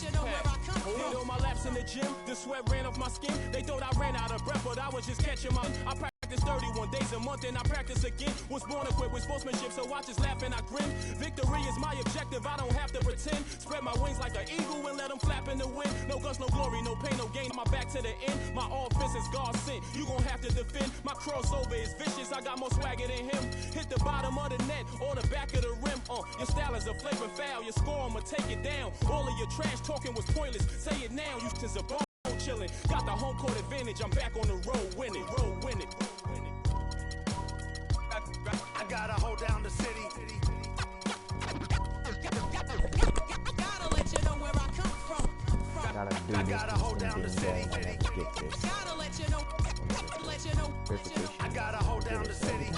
Hit on my laps in the gym, the sweat ran off my skin. They thought I ran out of breath, but I was just catching my. I practiced 31 days a month and I practice again. Was born equipped with sportsmanship, so I just laugh and I grin. Victory is my objective, I don't have to pretend. Spread my wings like an eagle and let them flap in the wind. No guts, no glory, no pain, no gain. My back to the end, my offense is God sent. You gon' have to defend. My crossover is vicious, I got more swagger than him. Hit the bottom of the net or the back of the rim. Your style is a flagrant foul, your score, I'ma take it down. All of your trash talking was pointless. Say it now, you just a bone chillin'. Got the home court advantage, I'm back on the road winning. I gotta hold down the city. Gotta let you know where I come from. I gotta hold down the city. Gotta let you know. I gotta hold down the city.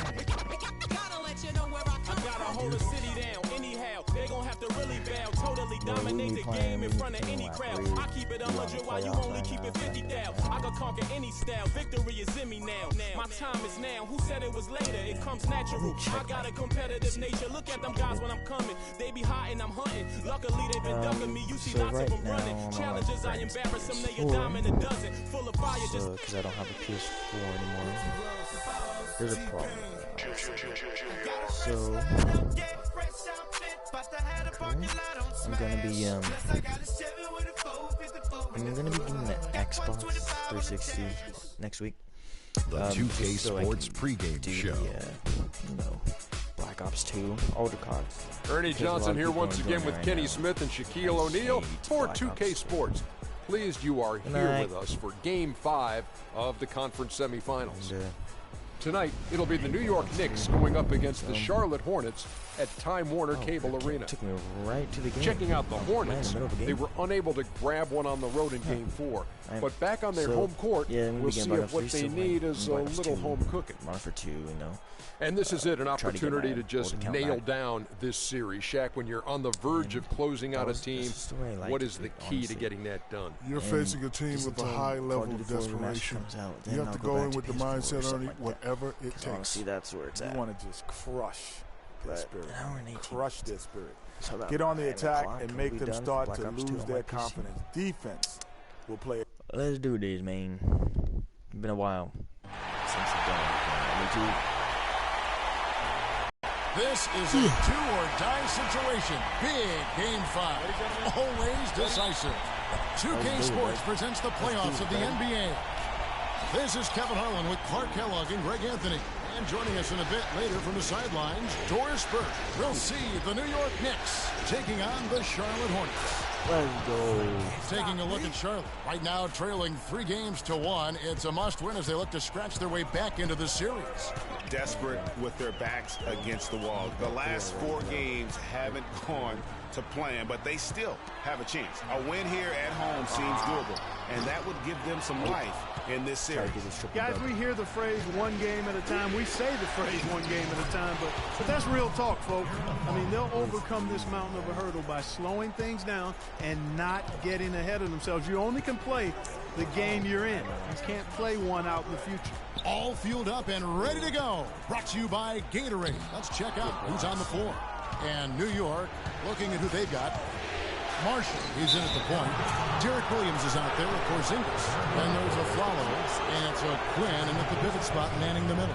Gotta let you know where I come from. I gotta hold the city down anyhow. They gon' have to really bow. Totally dominate the game in front of any crowd. I keep it 100 while you only keep it 50 down. I can conquer any style. Victory is in me now. My time is now. Who said it was later? It comes natural. I got a competitive nature. Look at them guys when I'm coming. They be hot and I'm hunting. Luckily they been ducking me. You see lots of them running. Challenges I embarrass them. They a dime and a dozen. Full of fire. Just because I don't have a PS4 anymore. There's a problem. So I'm gonna be getting the Xbox 360 next week. The 2K Sports pregame show. Black Ops 2, older COD. Ernie Johnson here once again with Kenny Smith and Shaquille O'Neal for 2K Sports. Pleased you are here with us for Game 5 of the conference semifinals. Tonight, it'll be the New York Knicks going up against the Charlotte Hornets at Time Warner Cable Arena. Took me right to the game. Checking out the Hornets, they were unable to grab one on the road in Game 4. But back on their home court, we'll see if what they need is a little home cooking. Run for two, And this is it, an opportunity to just nail down this series. Shaq, when you're on the verge of closing out a team, what is the key to getting that done? You're facing a team with a high level of desperation. You have to go in with the mindset, Ernie, whatever it takes. See, that's where it's at. You want to just crush their spirit. Crush their spirit. So get on the attack and make them start to lose their confidence. Defense will play. Let's do this, man. It's been a while since I've done it. Me too. This is a do-or-die situation. Big Game 5. Always decisive. 2K Sports presents the playoffs of the NBA. This is Kevin Harlan with Clark Kellogg and Greg Anthony. And joining us in a bit later from the sidelines, Doris Burke. We'll see the New York Knicks taking on the Charlotte Hornets. Let's go. Taking a look at Charlotte. Right now trailing 3-1. It's a must-win as they look to scratch their way back into the series. Desperate with their backs against the wall. The last 4 games haven't gone to plan, but they still have a chance. A win here at home seems doable, and that would give them some life in this series. Guys, we hear the phrase one game at a time. We say the phrase one game at a time, but that's real talk, folks. I mean, they'll overcome this mountain of a hurdle by slowing things down and not getting ahead of themselves. You only can play the game you're in. You can't play one out in the future. All fueled up and ready to go. Brought to you by Gatorade. Let's check out who's on the floor. And New York, looking at who they've got. Marshall, he's in at the point. Derek Williams is out there with Porzingis. And there's a Flowers, and it's a Quinn, and at the pivot spot, manning the middle.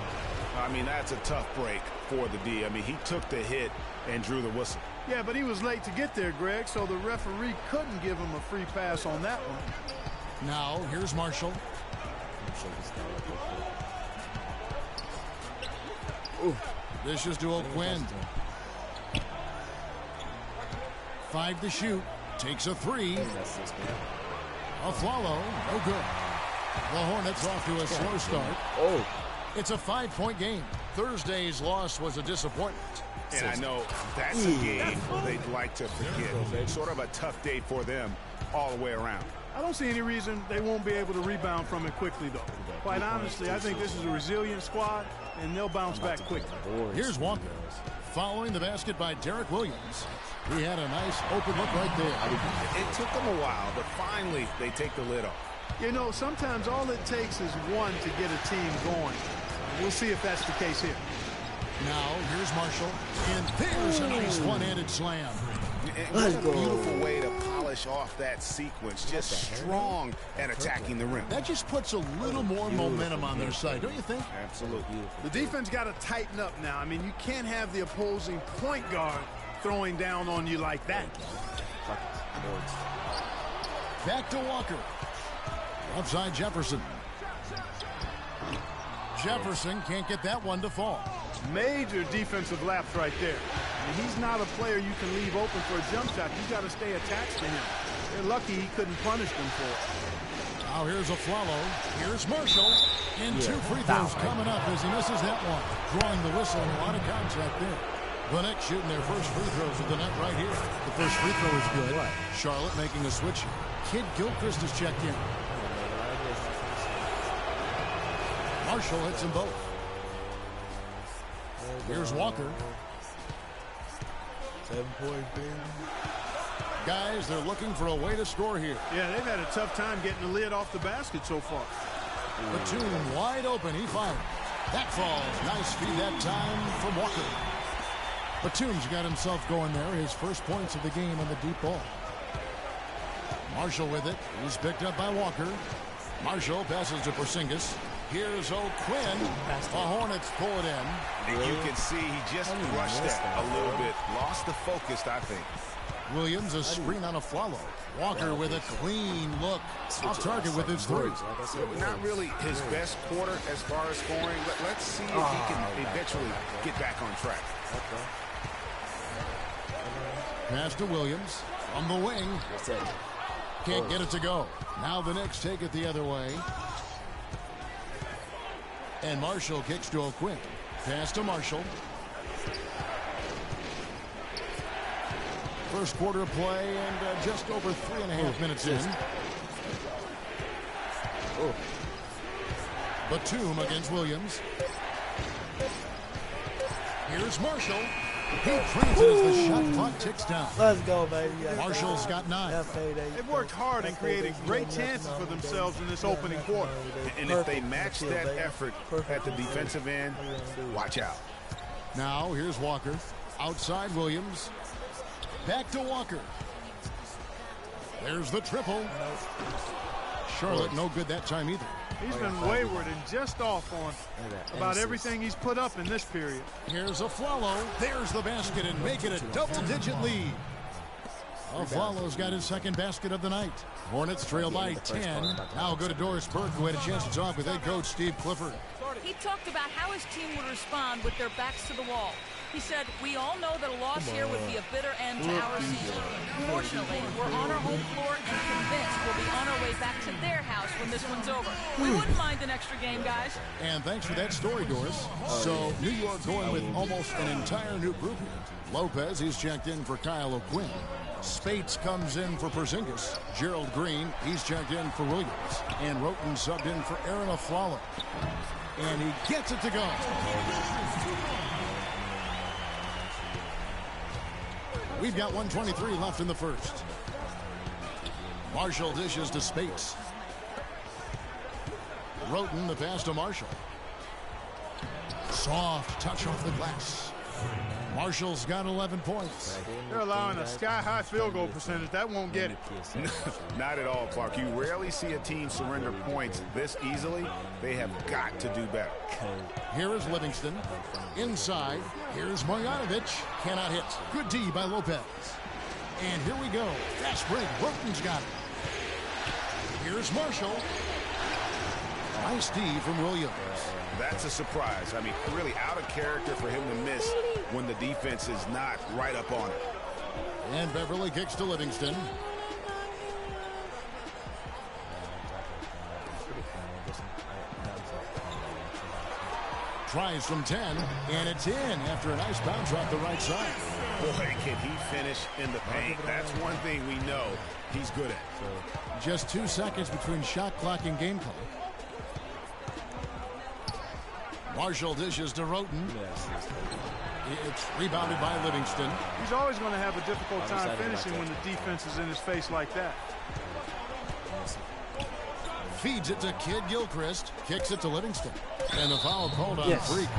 I mean, that's a tough break for the D. I mean, he took the hit and drew the whistle. Yeah, but he was late to get there, Greg, so the referee couldn't give him a free pass on that one. Now, here's Marshall. Vicious duel, Quinn. 5 to shoot. Takes a 3. A follow. No good. The Hornets off to a slow start. It's a 5-point game. Thursday's loss was a disappointment. And I know that's a game they'd like to forget. It's sort of a tough day for them all the way around. I don't see any reason they won't be able to rebound from it quickly, though. Quite honestly, I think this is a resilient squad, and they'll bounce back quickly. Here's Walker. Following the basket by Derek Williams. He had a nice open look right there. It took them a while, but finally they take the lid off. You know, sometimes all it takes is one to get a team going. We'll see if that's the case here. Now, here's Marshall. And there's a nice one-handed slam. What a beautiful way to polish polish off that sequence. Just strong at attacking the rim. That just puts a little more momentum on their side, don't you think? Absolutely. The defense got to tighten up now. I mean, you can't have the opposing point guard throwing down on you like that. Back to Walker. Outside Jefferson. Jefferson can't get that one to fall. Major defensive lapse right there. I mean, he's not a player you can leave open for a jump shot. You got to stay attached to him. They're lucky he couldn't punish them for it. Now here's a follow. Here's Marshall. And 2 free throws coming up as he misses that one. Drawing the whistle and a lot of contact there. The Knicks shooting their first free throws of the night right here. The first free throw is good. Charlotte making a switch. Kid Gilchrist is checked in. Marshall hits them both. Here's Walker. 7 points, baby. Guys, they're looking for a way to score here. Yeah, they've had a tough time getting the lid off the basket so far. Batum wide open. He fired. That falls. Nice feed that time from Walker. Batum's got himself going there. His first points of the game on the deep ball. Marshall with it. He's picked up by Walker. Marshall passes to Porzingis. Here's O'Quinn. The Hornets pull it in. And you can see he just rushed that a little bit. Lost the focus, I think. Williams a screen on a follow. Walker with a clean look. Off target with his three. Not really his best quarter as far as scoring. Let's see if he can eventually get back on track. Pass to Williams on the wing. Can't get it to go. Now the Knicks take it the other way. And Marshall kicks to O'Quinn. Pass to Marshall. First quarter of play and just over 3.5 minutes in. Batum against Williams. Here's Marshall. He trains it as the shot clock ticks down. Let's go, baby. Marshall's got 9. They've worked hard and created great chances for themselves in this opening quarter. And if they match that effort at the defensive end, watch out. Now here's Walker. Outside Williams. Back to Walker. There's the triple. Charlotte no good that time either. He's been wayward and just off on about everything he's put up in this period. Here's Afflalo. There's the basket and make it a double-digit lead. Afflalo's got his second basket of the night. Hornets trail by 10. Now go to Doris Burke, who had a chance to talk with head coach Steve Clifford. He talked about how his team would respond with their backs to the wall. He said, we all know that a loss here would be a bitter end to our season. Fortunately, we're on our home floor and convinced we'll be on our way back to their house when this one's over. We wouldn't mind an extra game, guys. And thanks for that story, Doris. So New York going with almost an entire new group here. Lopez, he's checked in for Kyle O'Quinn. Spates comes in for Porzingis. Gerald Green, he's checked in for Williams. And Roten subbed in for Aaron Afflalo. And he gets it to go. We've got 1:23 left in the first. Marshall dishes to Spates. Roten the pass to Marshall. Soft touch off the glass. Marshall's got 11 points. They're allowing a sky-high field goal percentage. That won't get it. Not at all, Clark. You rarely see a team surrender points this easily. They have got to do better. Here is Livingston. Inside. Here's Marjanovic. Cannot hit. Good D by Lopez. And here we go. Fast break. Roten's got it. Here's Marshall. Nice D from Williams. That's a surprise. I mean, really out of character for him to miss when the defense is not right up on it. And Beverly kicks to Livingston. Tries from 10, and it's in after a nice bounce off the right side. Boy, can he finish in the paint. That's one thing we know he's good at. Just 2 seconds between shot clock and game clock. Marshall dishes to Roten. It's rebounded by Livingston. He's always going to have a difficult time finishing when the defense is in his face like that. Feeds it to Kid Gilchrist. Kicks it to Livingston. And the foul called on Freak.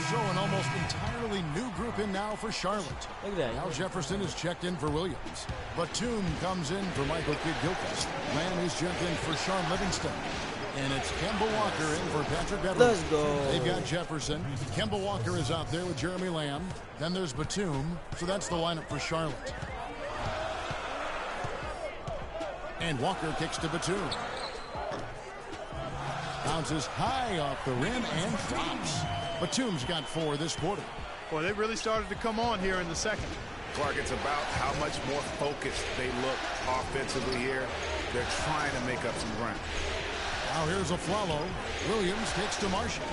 So an almost entirely new group in now for Charlotte. Look at that. Al Jefferson is checked in for Williams. Batum comes in for Michael Kidd-Gilchrist. Lamb is checked in for Sean Livingston. And it's Kemba Walker in for Patrick Beverly. Let's go. They've got Jefferson. Kemba Walker is out there with Jeremy Lamb. Then there's Batum. So that's the lineup for Charlotte. And Walker kicks to Batum. Bounces high off the rim and drops. Batum's got 4 this quarter. Well, they really started to come on here in the second. Clark, it's about how much more focused they look offensively here. They're trying to make up some ground. Now here's a Flalo. Williams kicks to Marshall.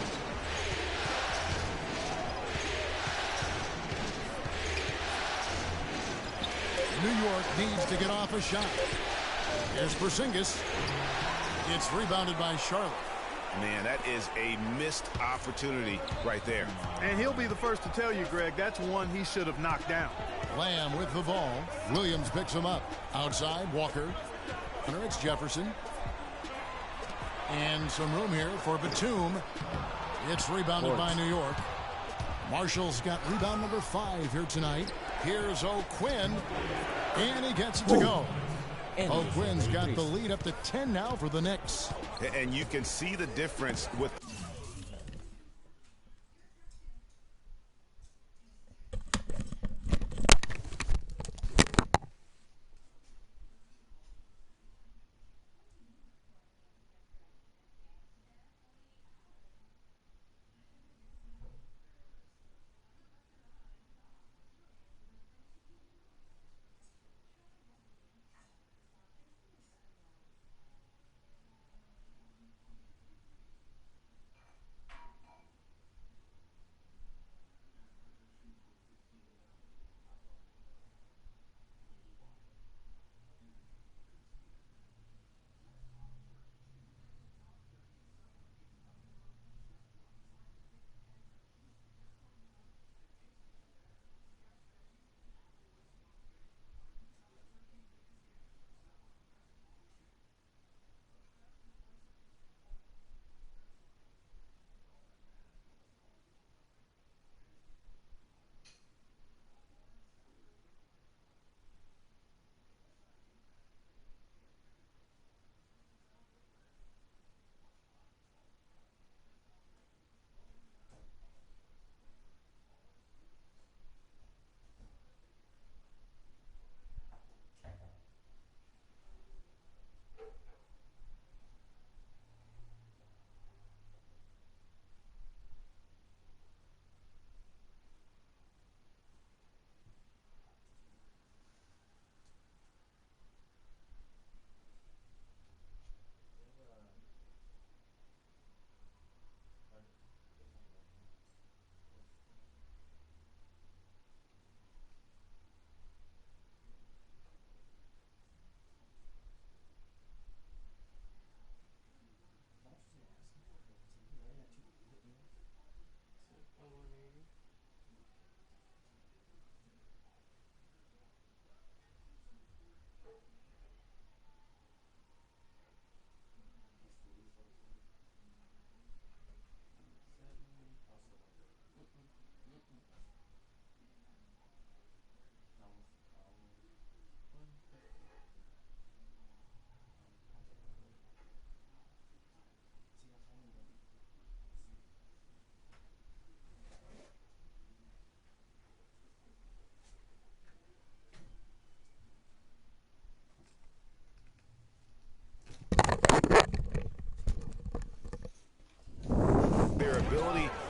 New York needs to get off a shot. Here's Porzingis. It's rebounded by Charlotte. Man, that is a missed opportunity right there. And he'll be the first to tell you, Greg, that's one he should have knocked down. Lamb with the ball. Williams picks him up. Outside, Walker. It's Jefferson. And some room here for Batum. It's rebounded by New York. Marshall's got rebound number 5 here tonight. Here's O'Quinn. And he gets it to go. O'Quinn's got the lead up to 10 now for the Knicks. And you can see the difference with...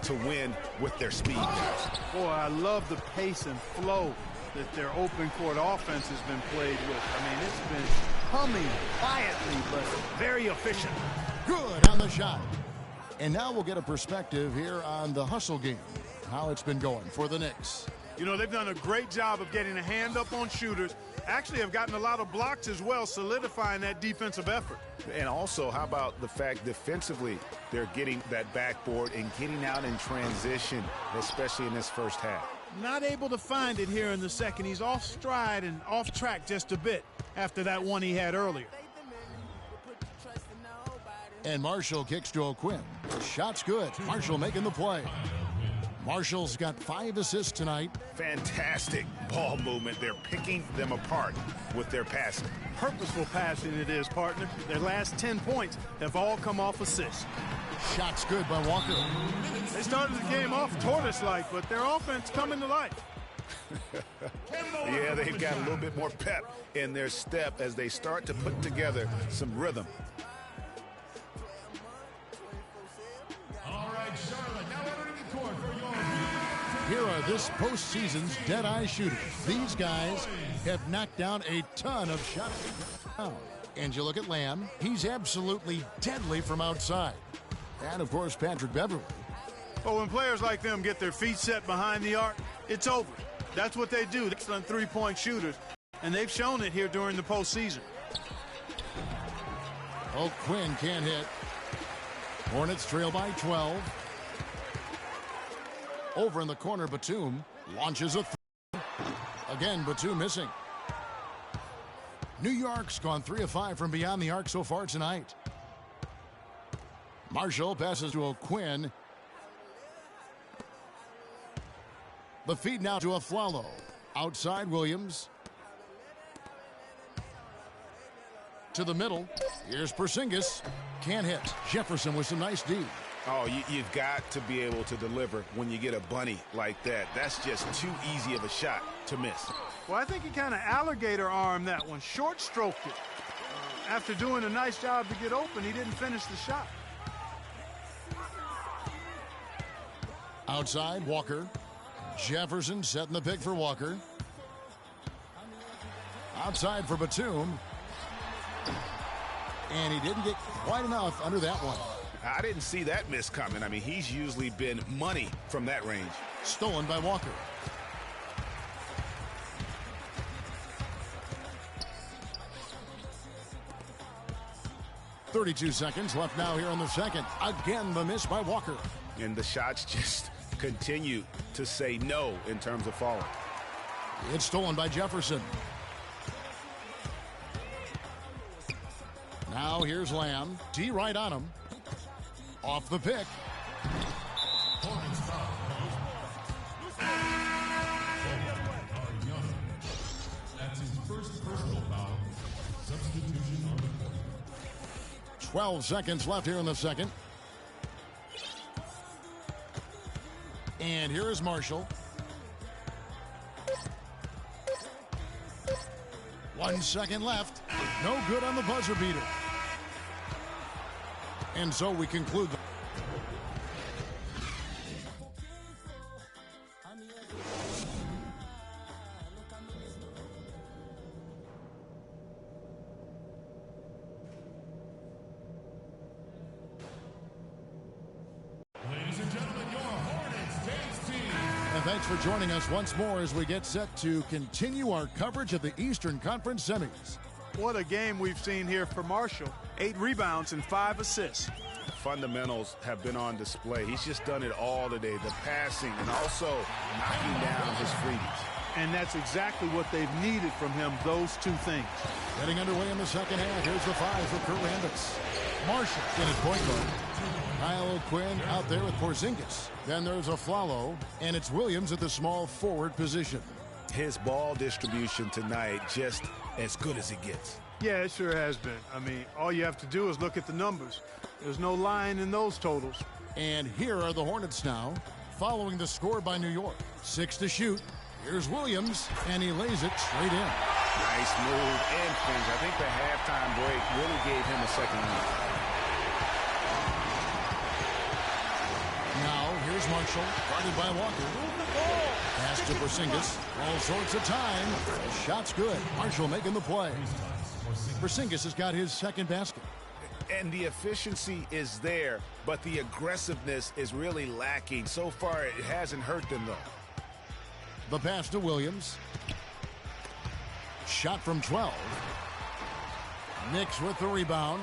to win with their speed. Boy, I love the pace and flow that their open court offense has been played with. I mean, it's been humming quietly, but very efficient. Good on the shot. And now we'll get a perspective here on the hustle game, how it's been going for the Knicks. You know, they've done a great job of getting a hand up on shooters. Actually have gotten a lot of blocks as well, solidifying that defensive effort. And also, how about the fact defensively they're getting that backboard and getting out in transition, especially in this first half. Not able to find it here in the second. He's off stride and off track just a bit after that one he had earlier. And Marshall kicks to O'Quinn. Shot's good. Marshall making the play. Marshall's got 5 assists tonight. Fantastic ball movement. They're picking them apart with their passing. Purposeful passing it is, partner. Their last 10 points have all come off assists. Shot's good by Walker. They started the game off tortoise-like, but their offense coming to life. Yeah, they've got a little bit more pep in their step as they start to put together some rhythm. All right, Charlotte, now entering the court for your... Here are this postseason's dead-eye shooters. These guys have knocked down a ton of shots. And you look at Lamb, he's absolutely deadly from outside. And, of course, Patrick Beverly. Well, when players like them get their feet set behind the arc, it's over. That's what they do. They're three-point shooters, and they've shown it here during the postseason. Oh, Quinn can't hit. Hornets trail by 12. Over in the corner, Batum launches a three. Again, Batum missing. New York's gone 3 of 5 from beyond the arc so far tonight. Marshall passes to O'Quinn. The feed now to Aflalo. Outside Williams. To the middle. Here's Porzingis. Can't hit. Jefferson with some nice D. Oh, you've got to be able to deliver when you get a bunny like that. That's just too easy of a shot to miss. Well, I think he kind of alligator armed that one. Short stroked it. After doing a nice job to get open, he didn't finish the shot. Outside, Walker. Jefferson setting the pick for Walker. Outside for Batum. And he didn't get quite enough under that one. I didn't see that miss coming. I mean, he's usually been money from that range. Stolen by Walker. .32 seconds left now here in the second. Again, the miss by Walker. And the shots just continue to say no in terms of falling. It's stolen by Jefferson. Now here's Lamb. D right on him. Off the pick. That's his first personal foul. Substitution on the court. 12 seconds left here in the second. And here is Marshall. 1 second left. No good on the buzzer beater. And so we conclude. Ladies and gentlemen, your Hornets dance team. And thanks for joining us once more as we get set to continue our coverage of the Eastern Conference semis. What a game we've seen here for Marshall. 8 rebounds and 5 assists. Fundamentals have been on display. He's just done it all today. The passing and also knocking down his freebies. And that's exactly what they've needed from him, those two things. Getting underway in the second half. Here's the 5 for Kurt Rambis. Marshall in his point guard. Kyle O'Quinn out there with Porzingis. Then there's Aflalo, and it's Williams at the small forward position. His ball distribution tonight just as good as it gets. Yeah, it sure has been. I mean, all you have to do is look at the numbers. There's no line in those totals. And here are the Hornets now, following the score by New York. 6 to shoot. Here's Williams, and he lays it straight in. Nice move and finish. I think the halftime break really gave him a second lead. Now, here's Marshall, guarded by Walker. Pass to Porzingis. All sorts of time. Shot's good. Marshall making the play. Porzingis has got his second basket. And the efficiency is there, but the aggressiveness is really lacking. So far, it hasn't hurt them, though. The pass to Williams. Shot from 12. Knicks with the rebound.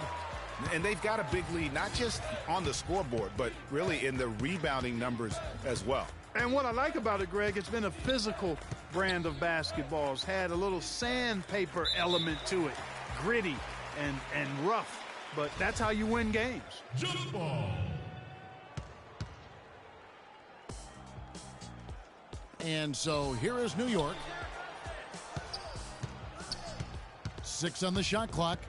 And they've got a big lead, not just on the scoreboard, but really in the rebounding numbers as well. And what I like about it, Greg, it's been a physical brand of basketball. It's had a little sandpaper element to it. Gritty and rough. But that's how you win games. Jump ball. And so here is New York. 6 on the shot clock.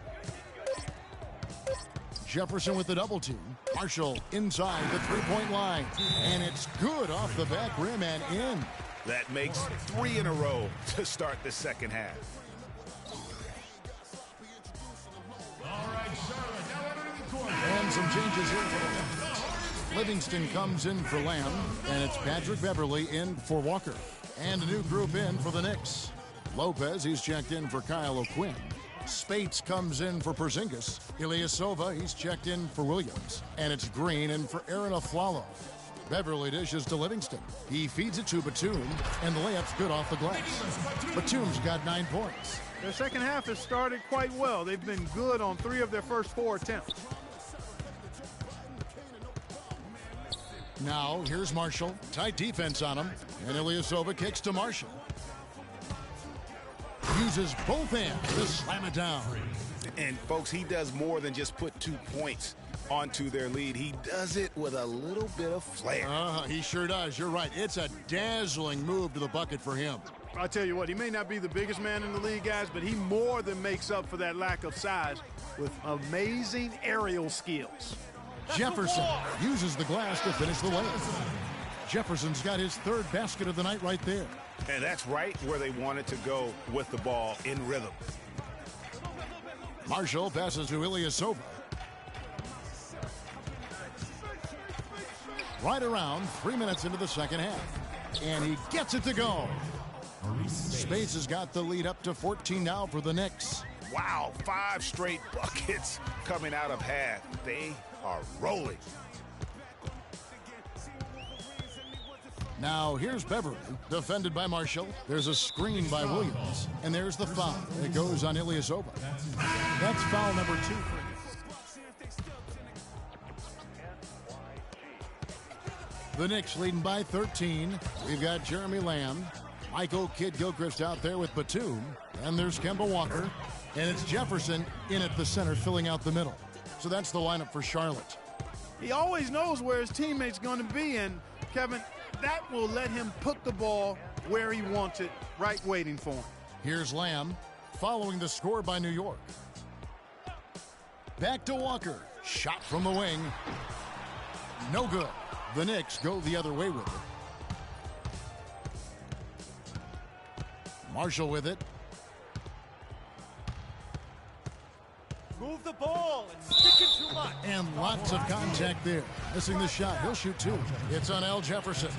Jefferson with the double team. Marshall inside the three-point line. And it's good off the back rim and in. That makes 3 in a row to start the second half. And some changes here for the Knicks. Livingston comes in for Lamb, and it's Patrick Beverly in for Walker. And a new group in for the Knicks. Lopez, he's checked in for Kyle O'Quinn. Spates comes in for Porzingis. Ilyasova, he's checked in for Williams. And it's Green in for Aaron Aflalo. Beverly dishes to Livingston. He feeds it to Batum, and the layup's good off the glass. Batum's got 9 points. Their second half has started quite well. They've been good on 3 of their first 4 attempts. Now, here's Marshall. Tight defense on him. And Ilyasova kicks to Marshall. Uses both hands to slam it down. And, folks, he does more than just put 2 points onto their lead. He does it with a little bit of flair. He sure does. You're right. It's a dazzling move to the bucket for him. I'll tell you what, he may not be the biggest man in the league, guys, but he more than makes up for that lack of size with amazing aerial skills. Jefferson uses the glass to finish the layup. Jefferson's got his 3rd basket of the night right there. And that's right where they wanted to go with the ball, in rhythm. Marshall passes to Ilyasova. Right around 3 minutes into the second half. And he gets it to go. Spates has got the lead up to 14 now for the Knicks. Wow, 5 straight buckets coming out of half. They are rolling. Now here's Beverly, defended by Marshall. There's a screen by Williams, and there's the foul. It goes on Ilyasova. That's foul number 2. The Knicks leading by 13. We've got Jeremy Lamb, Michael Kidd-Gilchrist out there with Batum, and there's Kemba Walker, and it's Jefferson in at the center filling out the middle. So that's the lineup for Charlotte. He always knows where his teammate's going to be, and Kevin, that will let him put the ball where he wants it, right waiting for him. Here's Lamb, following the score by New York. Back to Walker. Shot from the wing. No good. The Knicks go the other way with it. Marshall with it. Move the ball and stick it too much. And lots of contact there. Missing the shot. He'll shoot 2. It's on Al Jefferson.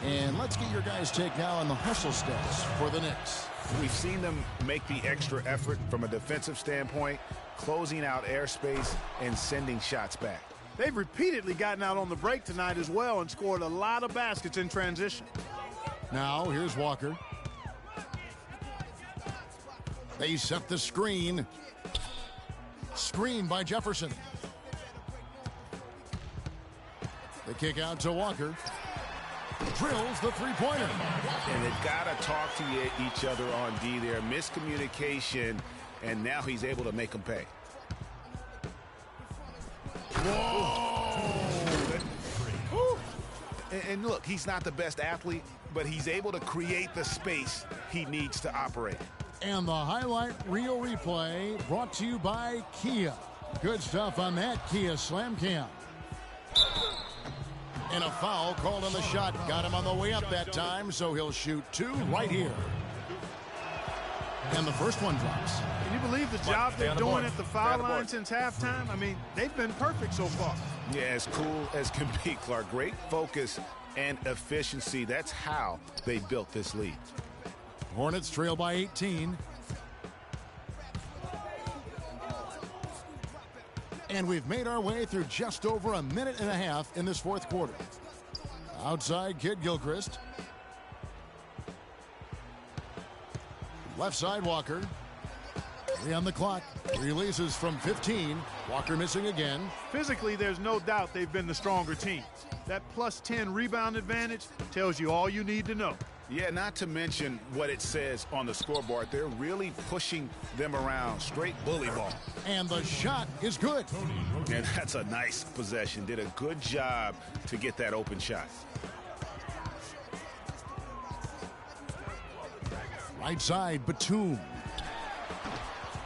And let's get your guys' take now on the hustle stats for the Knicks. We've seen them make the extra effort from a defensive standpoint, closing out airspace and sending shots back. They've repeatedly gotten out on the break tonight as well and scored a lot of baskets in transition. Now here's Walker. They set the screen. Screen by Jefferson. The kick out to Walker. Drills the three-pointer. And they've got to talk to each other on D there. Miscommunication, and now he's able to make them pay. Whoa! And look, he's not the best athlete, but he's able to create the space he needs to operate. And the highlight reel replay brought to you by Kia. Good stuff on that Kia Slam Cam. And a foul called on the shot. Got him on the way up that time, so he'll shoot 2 right here. And the first one drops. Can you believe the job they're doing at the foul line since halftime? I mean, they've been perfect so far. Yeah, as cool as can be, Clark. Great focus and efficiency. That's how they built this lead. Hornets trail by 18. And we've made our way through just over a minute and a half in this fourth quarter. Outside, Kidd-Gilchrist. Left side, Walker. 3 on the clock. Releases from 15. Walker missing again. Physically, there's no doubt they've been the stronger team. That plus 10 rebound advantage tells you all you need to know. Yeah, not to mention what it says on the scoreboard. They're really pushing them around. Straight bully ball. And the shot is good. And that's a nice possession. Did a good job to get that open shot. Right side, Batum.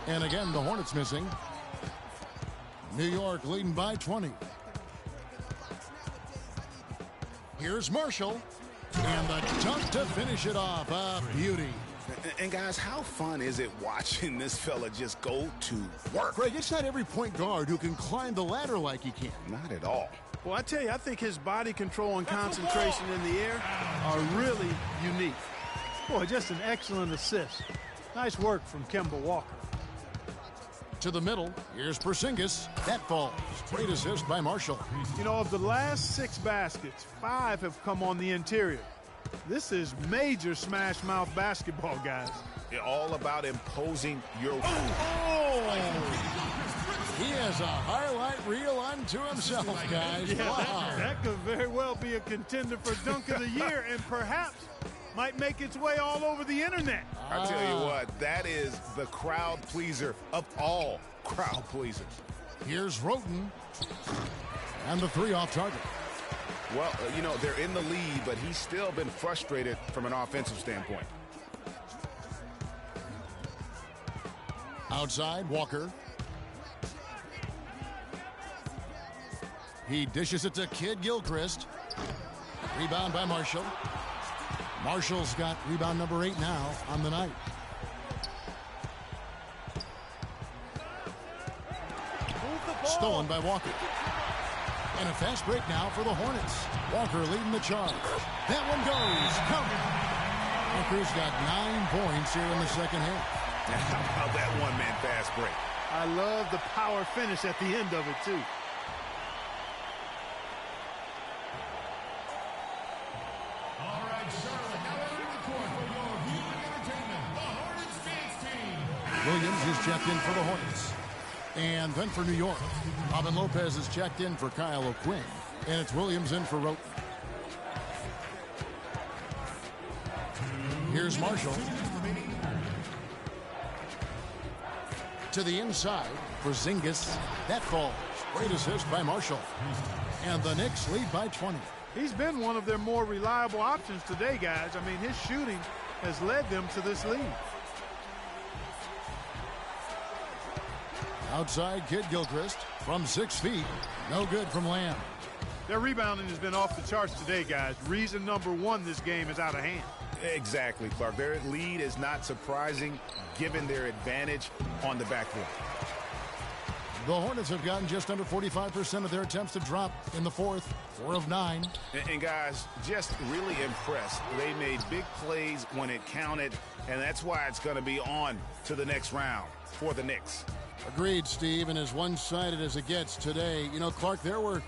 And again, the Hornets missing. New York leading by 20. Here's Marshall. And the dunk to finish it off. A beauty. And guys, how fun is it watching this fella just go to work? Greg, it's not every point guard who can climb the ladder like he can. Not at all. Well, I tell you, I think his body control and concentration in the air are really unique. Boy, just an excellent assist. Nice work from Kemba Walker. To the middle, here's Porzingis. That falls. Great assist by Marshall. You know, of the last 6 baskets, 5 have come on the interior. This is major smash mouth basketball, guys. They're all about imposing your will. He has a highlight reel unto himself, guys. Yeah, wow. that could very well be a contender for Dunk of the Year and perhaps might make its way all over the internet. I tell you what, that is the crowd pleaser of all crowd pleasers. Here's Roten. And the 3 off target. Well, you know, they're in the lead, but he's still been frustrated from an offensive standpoint. Outside, Walker. He dishes it to Kid Gilchrist. Rebound by Marshall. Marshall's got rebound number 8 now on the night. Stolen by Walker. And a fast break now for the Hornets. Walker leading the charge. That one goes. Covered. Walker's got 9 points here in the second half. How about that one-man fast break? I love the power finish at the end of it, too. All right, Charlotte, now entering the court for your viewing entertainment, the Hornets dance team. Williams is checked in for the Hornets. And then for New York, Robin Lopez is checked in for Kyle O'Quinn. And it's Williams in for Roten. Here's Marshall. To the inside for Porzingis. That falls. Great assist by Marshall. And the Knicks lead by 20. He's been one of their more reliable options today, guys. I mean, his shooting has led them to this lead. Outside, Kid Gilchrist from 6 feet. No good from Lamb. Their rebounding has been off the charts today, guys. Reason number 1, this game is out of hand. Exactly, Clark. Their lead is not surprising given their advantage on the backcourt. The Hornets have gotten just under 45% of their attempts to drop in the fourth. 4 of 9. And guys, just really impressed. They made big plays when it counted, and that's why it's going to be on to the next round for the Knicks. Agreed, Steve, and as one-sided as it gets today. You know, Clark, there were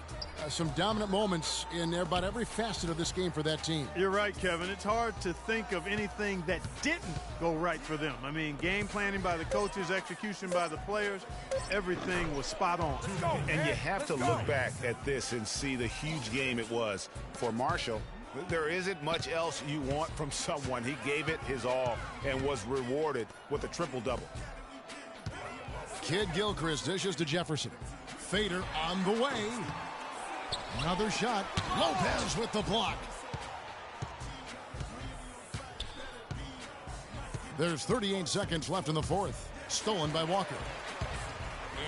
some dominant moments in about every facet of this game for that team. You're right, Kevin. It's hard to think of anything that didn't go right for them. I mean, game planning by the coaches, execution by the players, everything was spot on. And you have to look back at this and see the huge game it was for Marshall. There isn't much else you want from someone. He gave it his all and was rewarded with a triple-double. Kid Gilchrist dishes to Jefferson. Fader on the way. Another shot. Lopez with the block. There's 38 seconds left in the fourth. Stolen by Walker.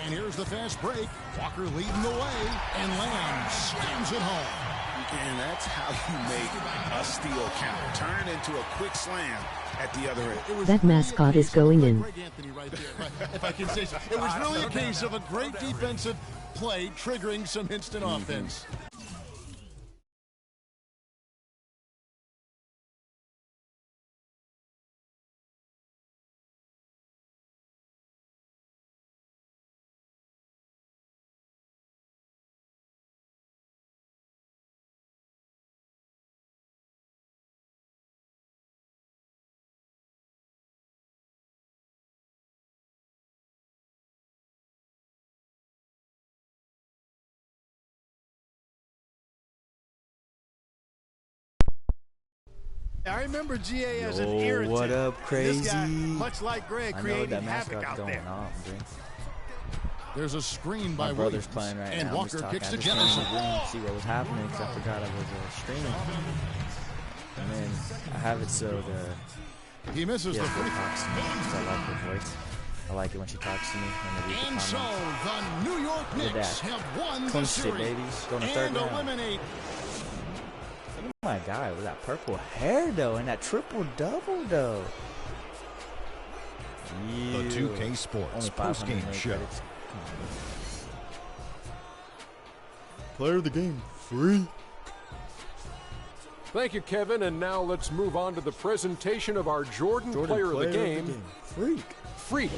And here's the fast break. Walker leading the way. And Lamb slams it home. And that's how you make a steal count. Turn it into a quick slam at the other end. That mascot is going in. Right there, if I can say so. It was really a case of a great defensive play triggering some instant offense. I remember GA as an irritant. What up, crazy? This guy, much like Greg, created havoc out there. There's a screen by My brother's Williams, playing right and now. Walker kicks to I Jefferson. just came in the room to see what was happening because I forgot I was streaming. And then I have it so He misses the free throw. I like her voice. I like it when she talks to me. And so the New York Knicks have won the series and eliminate. Oh my God, with that purple hair though, and that triple-double though. The 2K Sports post-game show. Player of the game, free. Thank you, Kevin. And now let's move on to the presentation of our Jordan Player of the Game. Freak.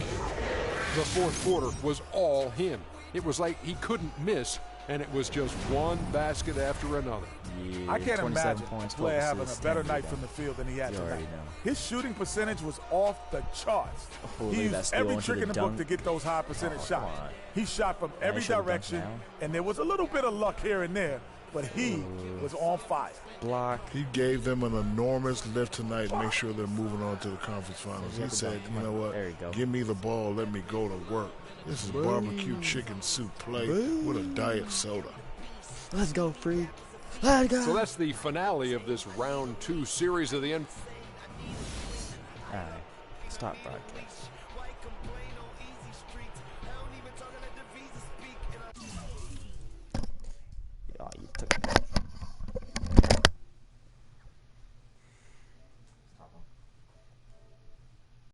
The fourth quarter was all him. It was like he couldn't miss, and it was just one basket after another. Yeah, I can't imagine points, a player having a better night from the field than he had tonight. His shooting percentage was off the charts. He used every trick in the book to get those high percentage shots. He shot from every direction, and there was a little bit of luck here and there, but he was on fire. Block. He gave them an enormous lift tonight to make sure they're moving on to the conference finals. He said, you know what, give me the ball, let me go to work. This is barbecue chicken soup play with a diet soda. Let's go, Free. Let's go. So that's the finale of this round 2 series of the end. All right, stop broadcast.